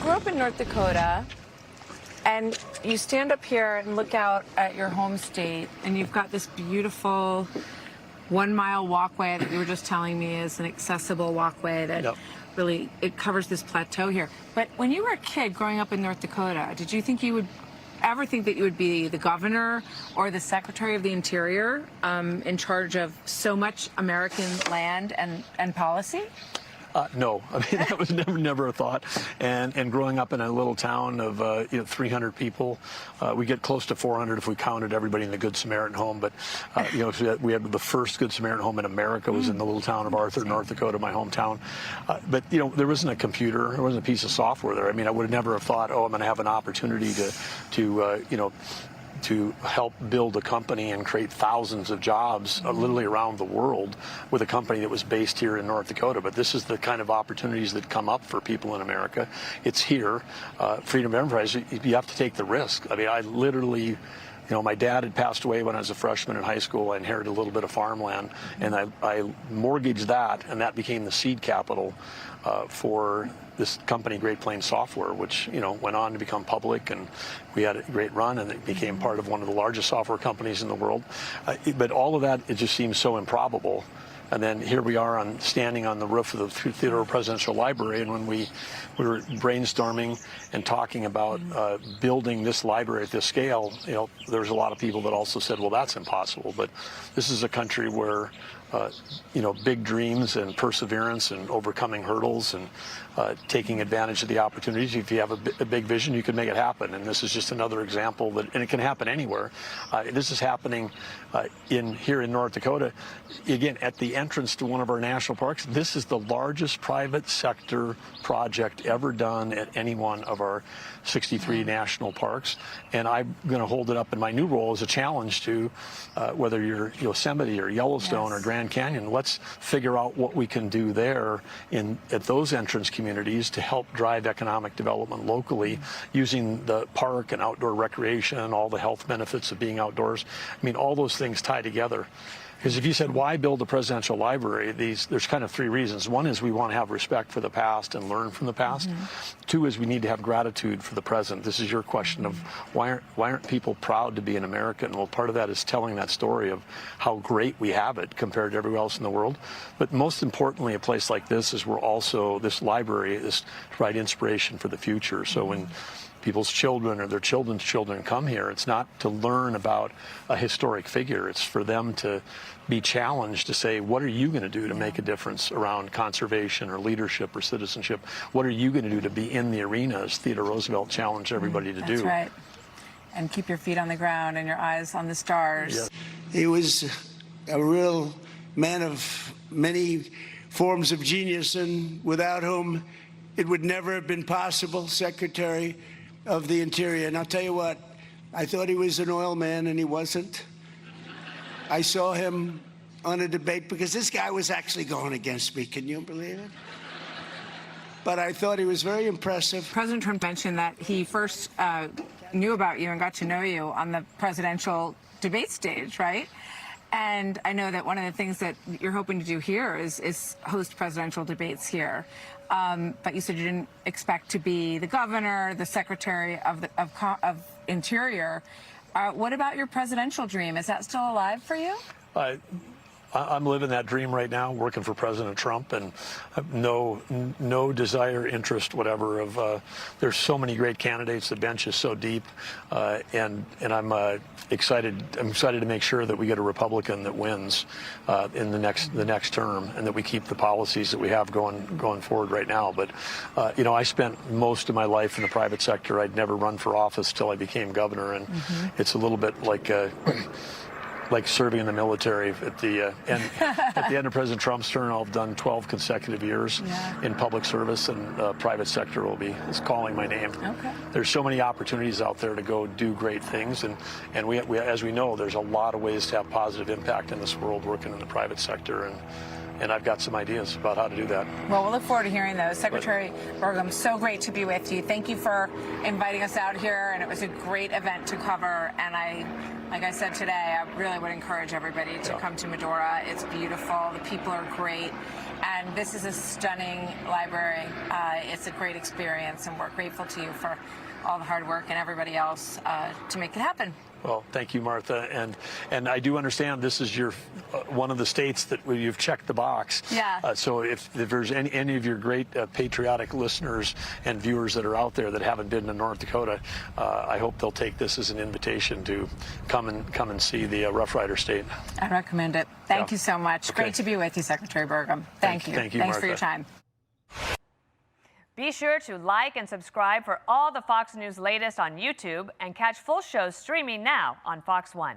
grew up in North Dakota, and you stand up here and look out at your home state, and you've got this beautiful 1 mile walkway that you were just telling me is an accessible walkway that really, it covers this plateau here. But when you were a kid growing up in North Dakota, did you think you would ever think that you would be the governor or the Secretary of the Interior in charge of so much American land and policy? No, I mean, that was never a thought. And growing up in a little town of 300 people, we get close to 400 if we counted everybody in the Good Samaritan home. But so we had the first Good Samaritan home in America was in the little town of Arthur, North Dakota, my hometown. But there wasn't a computer, there wasn't a piece of software there. I mean, I would never have thought, oh, I'm going to have an opportunity to help build a company and create thousands of jobs literally around the world with a company that was based here in North Dakota. But this is the kind of opportunities that come up for people in America. It's here. Freedom of enterprise, you have to take the risk. I mean, I literally, my dad had passed away when I was a freshman in high school. I inherited a little bit of farmland, and I mortgaged that, and that became the seed capital for this company, Great Plains Software, which went on to become public, and we had a great run, and it became part of one of the largest software companies in the world. But all of that, it just seems so improbable. And then here we are standing on the roof of the Theodore Presidential Library, and when we were brainstorming and talking about building this library at this scale, there was a lot of people that also said, well, that's impossible. But this is a country where big dreams and perseverance and overcoming hurdles and taking advantage of the opportunities. If you have a big vision, you can make it happen. And this is just another example and it can happen anywhere. This is happening here in North Dakota. Again, at the entrance to one of our national parks, this is the largest private sector project ever done at any one of our 63 national parks. And I'm going to hold it up in my new role as a challenge to whether you're Yosemite or Yellowstone or Grand Canyon. Let's figure out what we can do there at those entrance communities to help drive economic development locally using the park and outdoor recreation and all the health benefits of being outdoors. I mean, all those things tie together. Because if you said, why build a presidential library, there's kind of three reasons. One is we want to have respect for the past and learn from the past. Two is we need to have gratitude for the present. This is your question of why aren't people proud to be an American? Well, part of that is telling that story of how great we have it compared to everywhere else in the world. But most importantly, a place like this is where also this library is to provide inspiration for the future. So when people's children or their children's children come here, it's not to learn about a historic figure. It's for them to be challenged to say, what are you going to do to make a difference around conservation or leadership or citizenship? What are you going to do to be in the arena, as Theodore Roosevelt challenged everybody to do? That's right. And keep your feet on the ground and your eyes on the stars. Yes. He was a real man of many forms of genius, and without whom it would never have been possible, Secretary of the Interior. And I'll tell you what, I thought he was an oil man, and he wasn't. I saw him on a debate, because this guy was actually going against me. Can you believe it? But I thought he was very impressive. President Trump mentioned that he first knew about you and got to know you on the presidential debate stage, right? And I know that one of the things that you're hoping to do here is host presidential debates here. But you said you didn't expect to be the governor, the Secretary of Interior. What about your presidential dream? Is that still alive for you? I'm living that dream right now, working for President Trump, and no desire, interest, whatever. Of there's so many great candidates. The bench is so deep, and I'm excited. I'm excited to make sure that we get a Republican that wins in the next term, and that we keep the policies that we have going forward right now. But I spent most of my life in the private sector. I'd never run for office till I became governor, and it's a little bit like serving in the military at the end of President Trump's term. I've done 12 consecutive years in public service, and private sector is calling my name. Okay. There's so many opportunities out there to go do great things, and we as we know, there's a lot of ways to have positive impact in this world working in the private sector, and and I've got some ideas about how to do that. Well, we'll look forward to hearing those. Secretary Burgum, so great to be with you. Thank you for inviting us out here, and it was a great event to cover. And like I said today, I really would encourage everybody to come to Medora. It's beautiful. The people are great. And this is a stunning library. It's a great experience, and we're grateful to you for all the hard work and everybody else to make it happen. Well, thank you, Martha. And I do understand this is your one of the states that where you've checked the box. Yeah. So if there's any of your great patriotic listeners and viewers that are out there that haven't been to North Dakota, I hope they'll take this as an invitation to come and see the Rough Rider State. I recommend it. Thank you so much. Okay. Great to be with you, Secretary Burgum. Thank you. Thank you, Thanks Martha. for your time. Be sure to like and subscribe for all the Fox News latest on YouTube and catch full shows streaming now on Fox One.